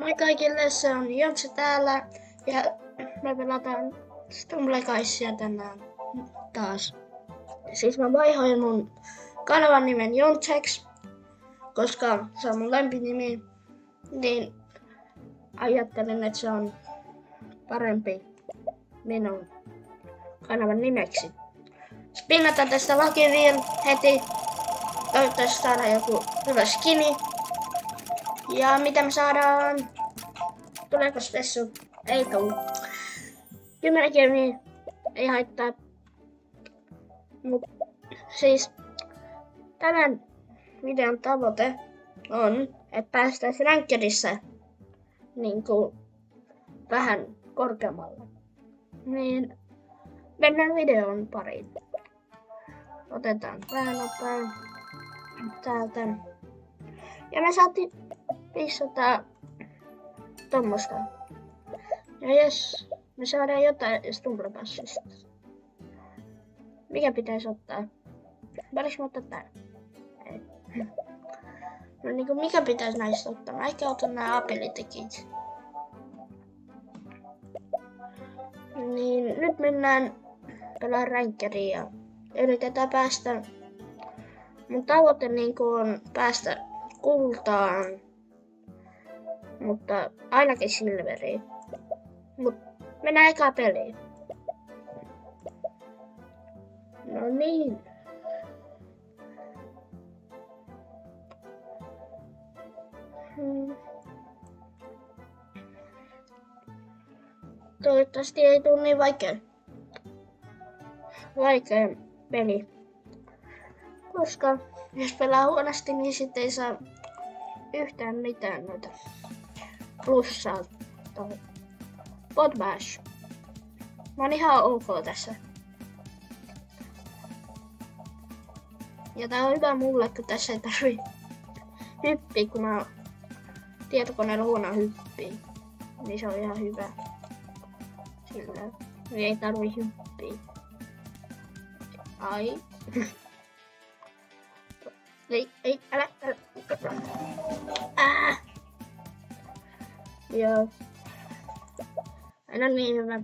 Moi kaikille, se on Jontse täällä ja me pelataan Stumblekaisia tänään taas. Siis mä vaihoin mun kanavan nimen Jontseks, koska se on mun lempinimi, niin ajattelin, että se on parempi minun kanavan nimeksi. Spinnataan tästä Lucky Wheel heti. Toivottavasti saadaan joku hyvä skini. Ja mitä me saadaan? Tuleeko spessu? Ei tuu. 10 kermiä. Ei haittaa. Mut siis tämän videon tavoite on, että päästäisiin rankkedissa niinku vähän korkeammalle. Niin mennään videon pariin. Otetaan vähän nopein täältä. Ja me saatiin 500 tommosta. Ja jos me saadaan jotain Stumblepassista. Mikä pitäisi ottaa? Voinko mä ottaa tää? Ei. No niinku mikä pitäisi näistä ottaa? Mä ehkä otan nää apelitekit. Niin nyt mennään pelaa rankkeriin ja yritetään päästä. Mun tavoite niinku on päästä kultaan. Mutta ainakin silveriin. Mut mennään eka peliin. No niin. Toivottavasti ei tule niin vaikea peli. Koska jos pelaa huonosti, niin sitten ei saa yhtään mitään noita plussaa. Podbash. Mä oon ihan ok tässä. Ja tää on hyvä mulle, kun tässä ei tarvii hyppiä, kun mä oon tietokoneella huono hyppiä. Niin se on ihan hyvä. Sillä ei tarvii hyppiä. Ai. Ei, älä. Joo. Aina niin hyvä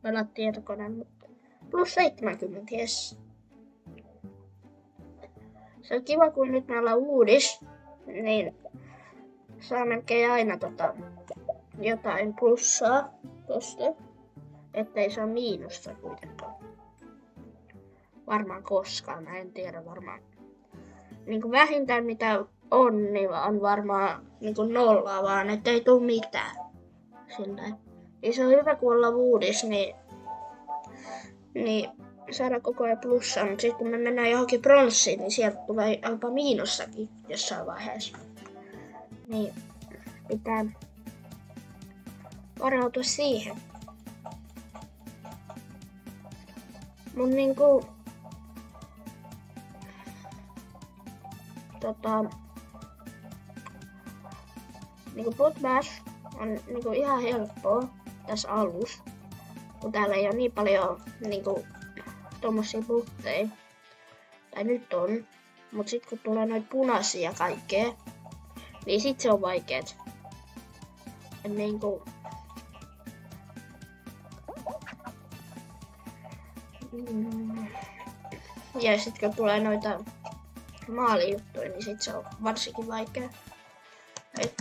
pelaa tietokoneen, mutta plus 70, jes. Se on kiva, kun nyt me ollaan uudis, niin saa melkein aina jotain plussaa tosta, ettei se ole miinusta kuitenkaan. Varmaan koskaan, mä en tiedä varmaan. Niinku vähintään mitä on, niin on varmaan niinku nollaa vaan, ettei tuu mitään. Silleen. Ja se on hyvä, kun ollaan uudis, niin saadaan koko ajan plussaa, mutta sitten kun me mennään johonkin pronssiin, niin sieltä tulee jopa miinussakin jossain vaiheessa. Niin pitää varautua siihen. Mun niinku niinku Podbash on niinku ihan helppoa tässä alussa, kun täällä ei ole niin paljon niinku tommosia butteja. Tai nyt on, mut sit kun tulee noita punaisia kaikkea, niin sit se on vaikeet. Et niinku ja sit kun tulee noita maalijuttuja, niin sit se on varsinkin vaikea. Ei.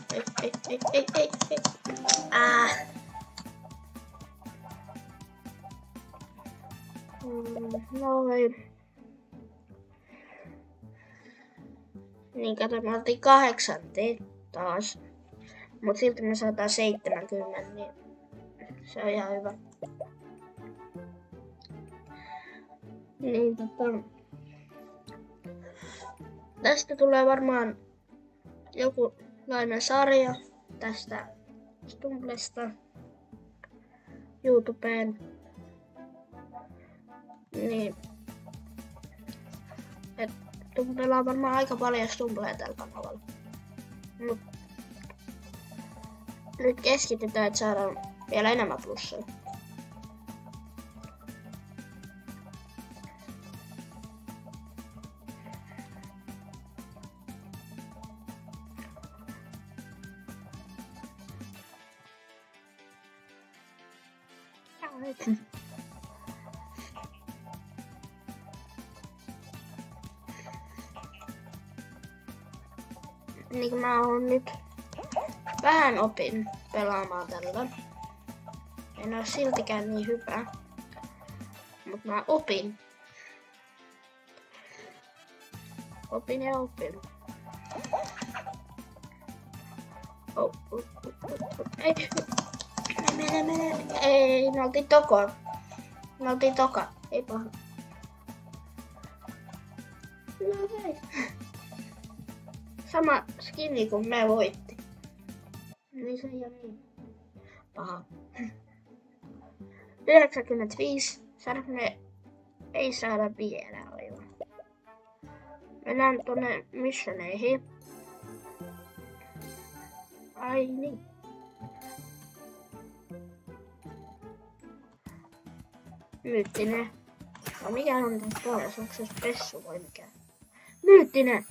Noin. Niin kato, me oltiin 8 taas. Mut silti me saadaan 70, niin se on ihan hyvä. Niin tästä tulee varmaan jokulainen sarja tästä Stumblesta YouTubeen. Niin pelaa varmaan aika paljon Stumblea tällä kanavalla. Mut nyt keskitytään, että saadaan vielä enemmän plussaa. Niin mä oon nyt vähän opin pelaamaan tällä. En oo siltikään niin hyvä. Mut mä opin. Opin ja opin. Ei. Mene. Ei, me oltiin toka. Ei paha. No hei. Sama skinni kuin me voitti. Niin se ei oo niin paha. 95. Saadaanko me? Ei saada vielä aivan. Mennään tonne missioneihin. Ai niin. Myyttinen. No mikä on tässä puolessa? Onko se spessu vai mikä? Myyttinen!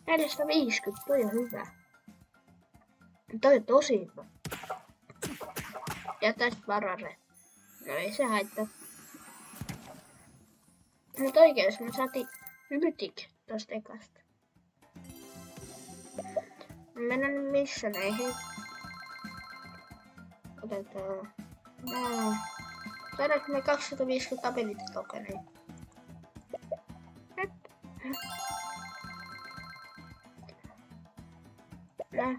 450, toi on hyvä. Toi on tosi hyvä. Ja tästä varare. No ei se haittaa. Mut oikeesti me saatiin mytik tosta ekasta. Mennään missioneihin. Otetaan. No. Saadaanko me 250 ability tokeneja? No.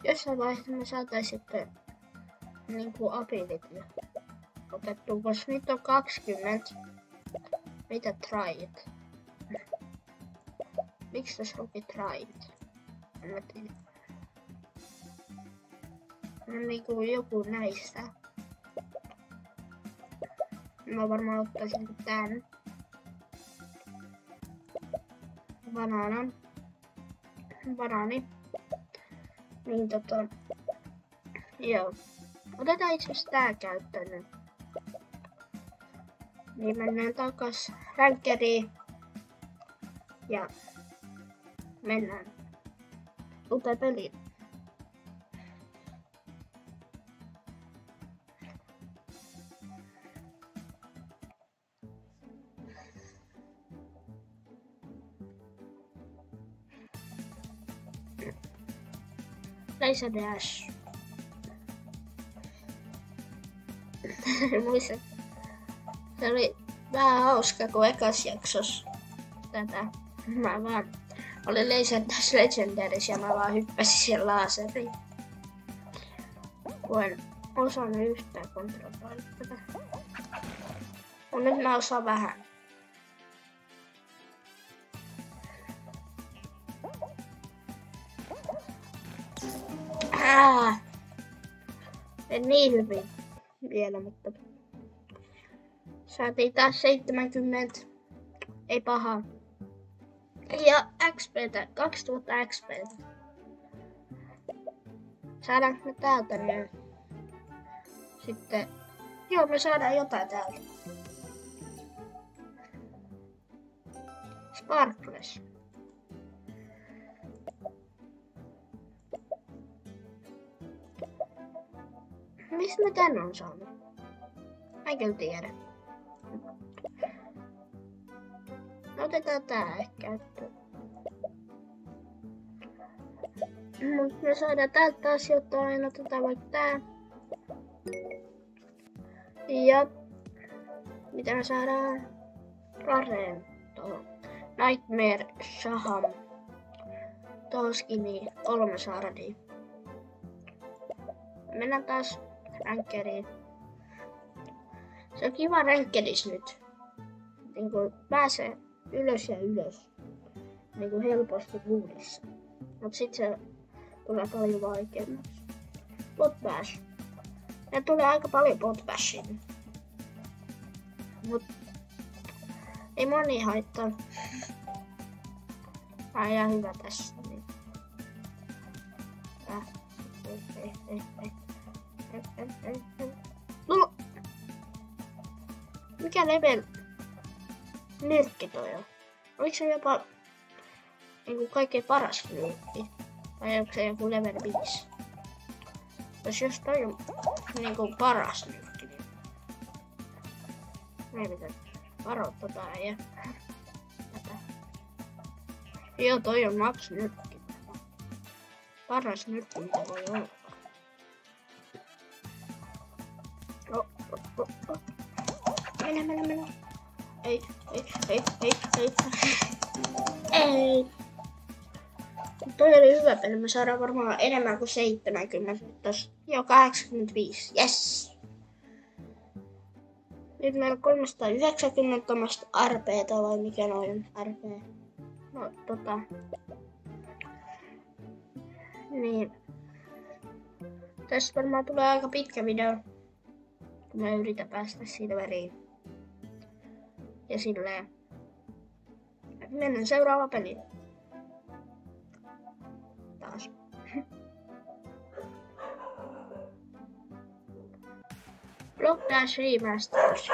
Jossain vaiheessa me saatais sitten niinku abilityä otettu, koska nyt on 20. Mitä tryit? Miksi tässä luki tryit? En mä tiedä. No niinku joku näistä. Mä varmaan ottaisin tän. Banaani. Niin joo. Otetaan itse asiassa tää käyttöön nyt. Niin mennään takas rankkeriin. Ja mennään uuteen peliin. Laser Dash. Muistat, se oli vähän hauska kuin ekas jaksos tätä. Mä vaan olin Laser Dash Legendaries ja mä vaan hyppäsin siihen laseriin. Kun en osannut yhtään kontrolloida tätä. Mut nyt mä osaan vähän. En niin hyvin vielä, mutta saatiin taas 70. Ei paha. Ja XPtä, 2000 XPtä. Saadaanko me täältä nyt? Sitten, joo, me saadaan jotain täältä. Sparkles. Mistä mä tän on saanut? Mä en kyllä tiedä. Otetaan tää ehkä käyttöön. Mut me saadaan täältä taas jotain. Otetaan vaikka tää. Ja mitä me saadaan? Rareen tohon. Nightmare Shaham. Tohon skiniin 3 sardia. Mennään taas rankkeriin. Se on kiva rankkeris nyt. Niinku pääsee ylös ja ylös. Niinku helposti luudissa. Mut sit se tulee paljon vaikeammaksi. Potbash. Ja tulee aika paljon potbashia. Mut ei moni haittaa. Tää on ihan hyvä tässä. No! Mikä level nyrkki toi on? Oliko se jopa niinku kaikkein paras nyrkki? Vai onko se joku level 5? Jos toi on niinku paras nyrkki, niin meidän pitää varoittaa tää ja tätä. Joo, toi on max nyrkki. Paras nyrkki, mitä voi olla. Mene. Ei. Ei. Toi oli hyvä peli. Me saadaan varmaan enemmän kuin 70 nyt tossa. Joo, 85. Yes! Nyt meillä on 390 tämmöstä RP:tä vai mikä noin RP. No niin. Tässä varmaan tulee aika pitkä video. Kun mä yritän päästä siitä väliin. Ja silleen. Mennään seuraava peli. Taas. Block Dash Remasters.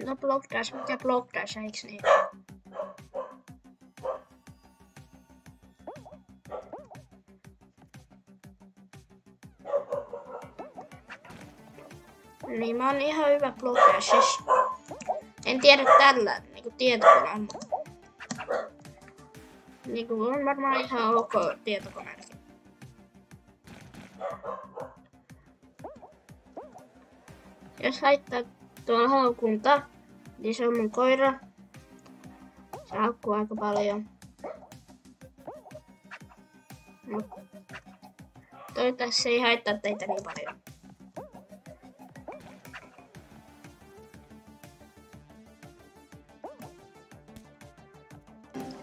No Block Dash, mikä Block Dash, eiks niin? Niin mä oon ihan hyvä Block Dashissa. En tiedä tällä niinku tietokoneella. Niinku on varmaan ihan ok tietokoneella. Jos haittaa tuolla haukunta, niin se on mun koira. Se haukkuu aika paljon. Mut toivottavasti se ei haittaa teitä niin paljon.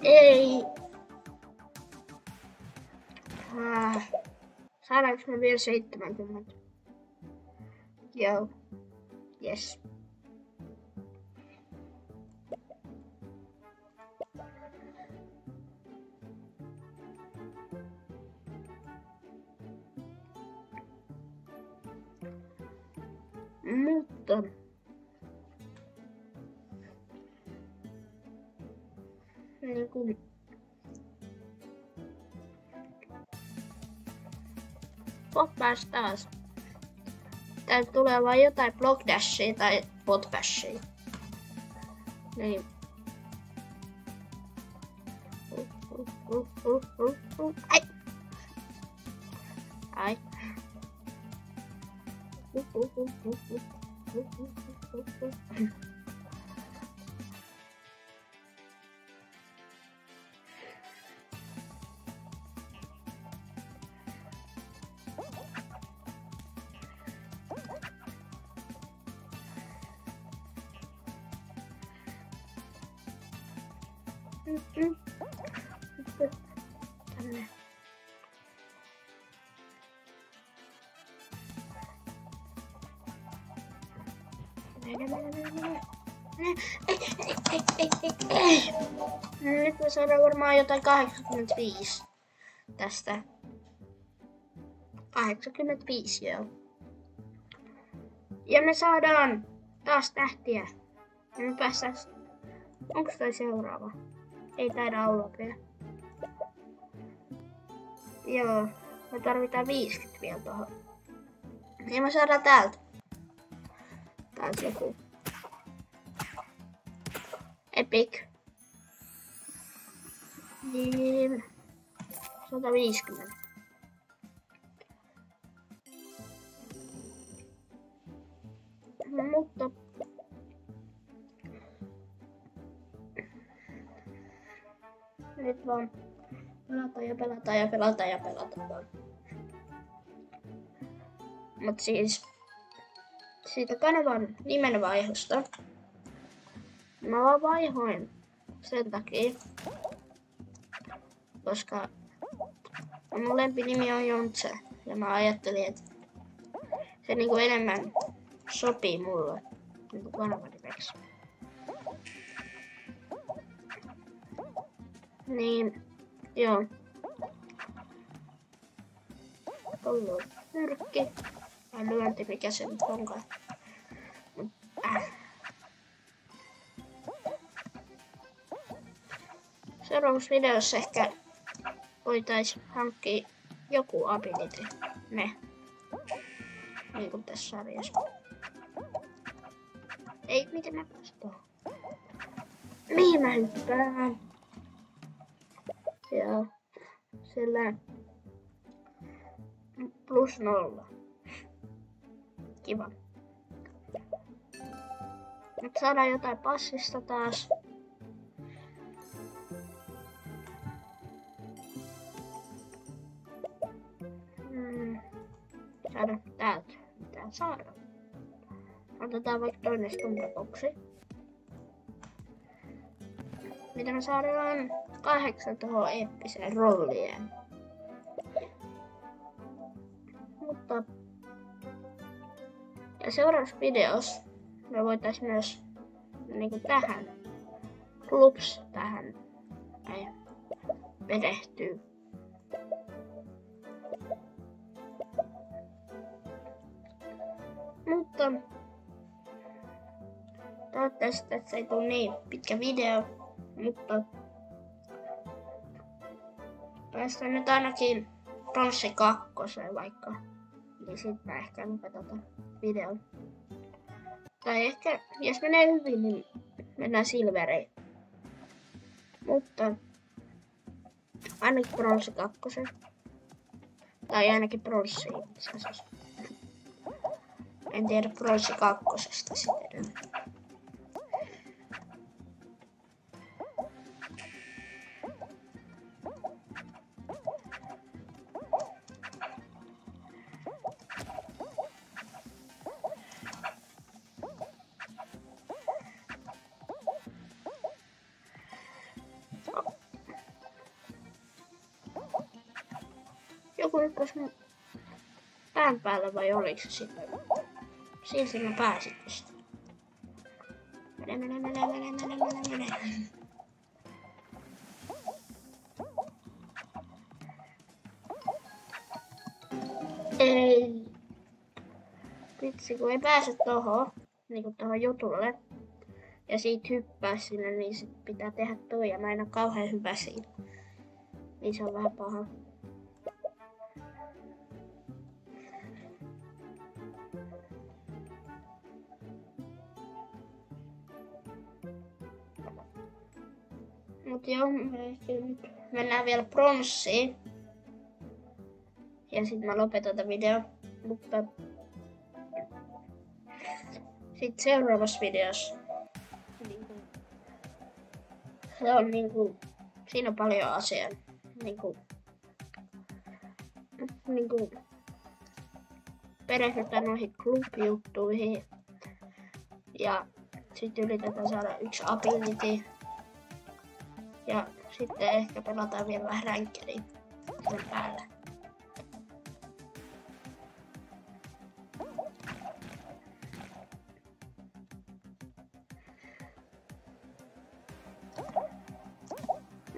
Ei. Saadaanko me vielä 70? Joo. Yes. Mutta niinku Potbash taas. Täältä tulee vain jotain Block Dashia tai Potbashia. Niin. Ai. Ai. Tänne. Nyt me saadaan varmaan jotain 85 tästä. 85 joo. Ja me saadaan taas tähtiä. Ja me päästään. Onko toi seuraava? Ei taida olla vielä. Joo. Me tarvitaan 50 vielä tuohon. Ja me saadaan täältä. Täältä joku. Epic. Niin. 150. Mutta nyt vaan pelataan. Mut siis siitä kanavan nimen vaihosta mä vaan vaihoin sen takia, koska mun lempinimi on Jontse ja mä ajattelin, että se niinku enemmän sopii mulle niinku kanavan nimeksi. Niin, joo. Toi on nyrkki. Tai lyönti, mikä se nyt onkaan. Seuraavassa videossa ehkä voitais hankkia joku ability. Ne. Niinku tässä sarjassa. Ei, miten mä pääsen tuohon? Mihin mä hyppään? Joo. Sillä +0. Kiva. Nyt saadaan jotain passista taas. Saada täältä. Mitä saadaan? Otetaan vaikka toinen stumbraboksi. Mitä me saadaan 8 tuohon eeppiseen rolliin. Mutta ja seuraavassa videossa me voitais myös niinku tähän klups tähän perehtyy. Mutta toivottavasti tässä ei tule niin pitkä video, mutta päästään nyt ainakin pronssi 2 vaikka, niin sit mä ehkä lopetan videon. Tai ehkä, jos menee hyvin, niin mennään silveriin. Mutta ainakin pronssi 2. Tai ainakin pronssi. En tiedä pronssi 2 sitten. Joku hyppäs mun pään päällä vai oliko se sillä? Silti mä pääsin tästä. Mene. Ei. Vitsi, kun ei pääse tohon, niinku tohon jutulle. Ja siitä hyppää sinne, niin sit pitää tehdä toi ja mä en oo kauhean hyvä siinä. Niin se on vähän paha. Mut joo, nyt mennään vielä pronssiin. Ja sit mä lopetan tätä video. Mutta sit seuraavassa videossa se on niinku, siinä on paljon asiaa. Niinku perehdytään noihin klub-juttuihin. Ja sit yritetään saada yksi ability. Ja sitten ehkä pelataan vielä vähän ränkkeliä sen päällä.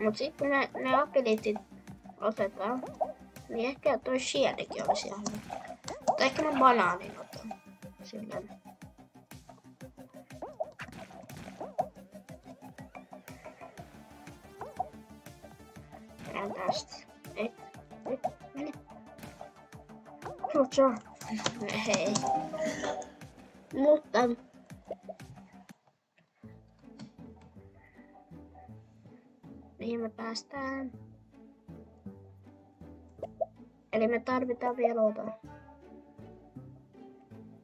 Mut sit kun ne abilityt otetaan, niin ehkä toi shieldikin olisi ihan hyvä. Tai ehkä mä banaanin otan. Silleen. Tästä. Ei. Mene. Hei. Mutta mihin me päästään? Eli me tarvitaan vielä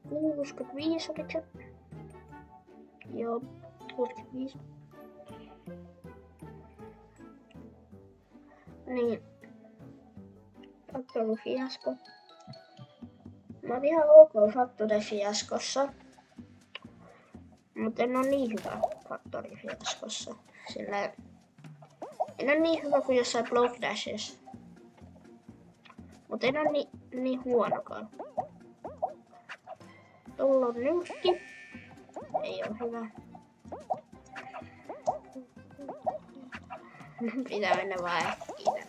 65, oliko se? Joo, 65. Niin. Factory Fiasco. Mä oon ihan ok Factory Fiascossa. Mut en oo niin hyvä Factory Fiascossa. Sillä en oo niin hyvä kuin jossain Block Dashissa. Mut en oo niin huonokaan. Tulla on nyrkki. Ei oo hyvä. Pitää mennä vaan äkkiä.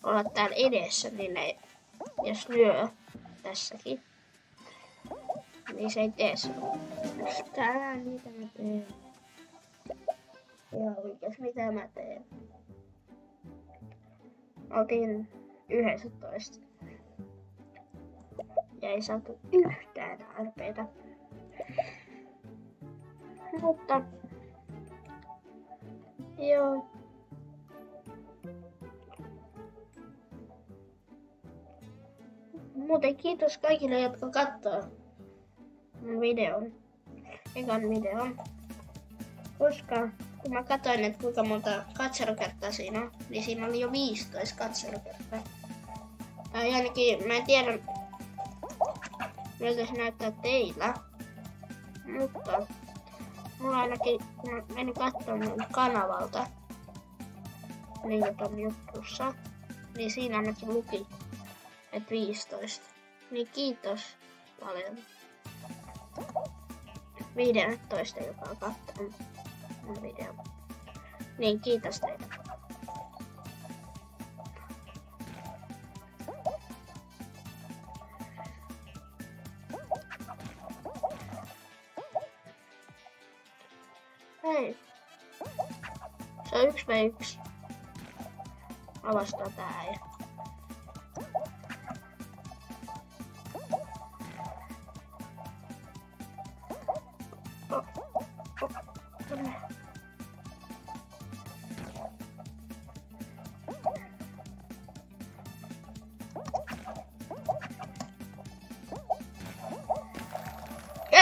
Olla täällä edessä, niin ei, jos lyö tässäkin, niin se ei tee sinua. Tää mitä mä teen. Ja oikeas mitä mä teen. Otin 11. Ja ei saatu yhtään tarpeita. Mutta joo. Muuten kiitos kaikille, jotka katsoo mun ekan videon. Koska kun mä katsoin, että kuinka monta katselukertaa siinä on, niin siinä oli jo 15 katselukertaa. Tai ainakin, mä en tiedä miltä se näyttää teillä. Mutta mulla ainakin, kun mä menin katsomaan mun kanavalta, niin ton jutussa, niin siinä ainakin luki, että 15. Niin kiitos paljon 15, joka on katsonut mun videon. Niin kiitos teille. Hei. Se on 1v1. Avastaa tää ja...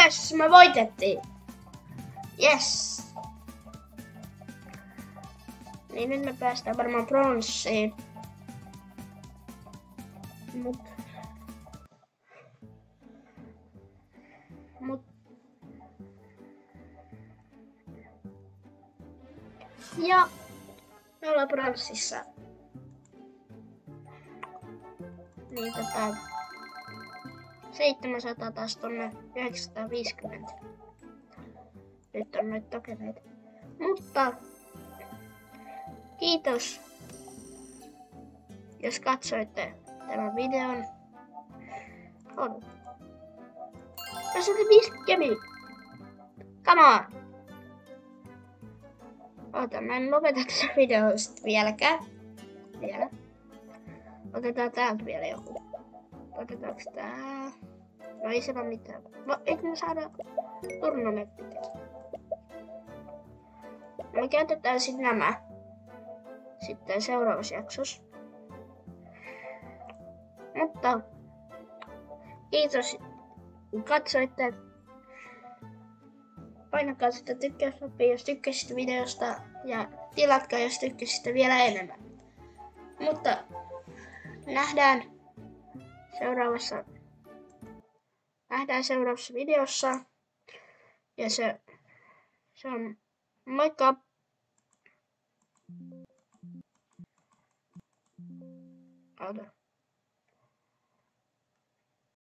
Yes, me voitettiin. Yes. Niin nyt me päästään varmaan pronssiin. Mut. Ja me ollaan pronssissa. Niin 700 taas tonne 950. Nyt on noita tokeleita. Mutta kiitos, jos katsoitte tämän videon. Tässä oli 5 kemi. Come on! Oota, mä en lopeta tätä videoa sit vieläkään. Vielä. Otetaan täältä vielä joku. Otetaanko tää? No ei se ole mitään. Eikö me saada turnamettit? Me käytetään sit nämä. Sitten seuraavassa jaksossa. Mutta kiitos kun katsoitte. Painakaa sitä tykkäysnappia, jos tykkäsitte videosta. Ja tilatkaa, jos tykkäsitte vielä enemmän. Mutta nähdään seuraavassa videossa. Ja se on moikka! Oota.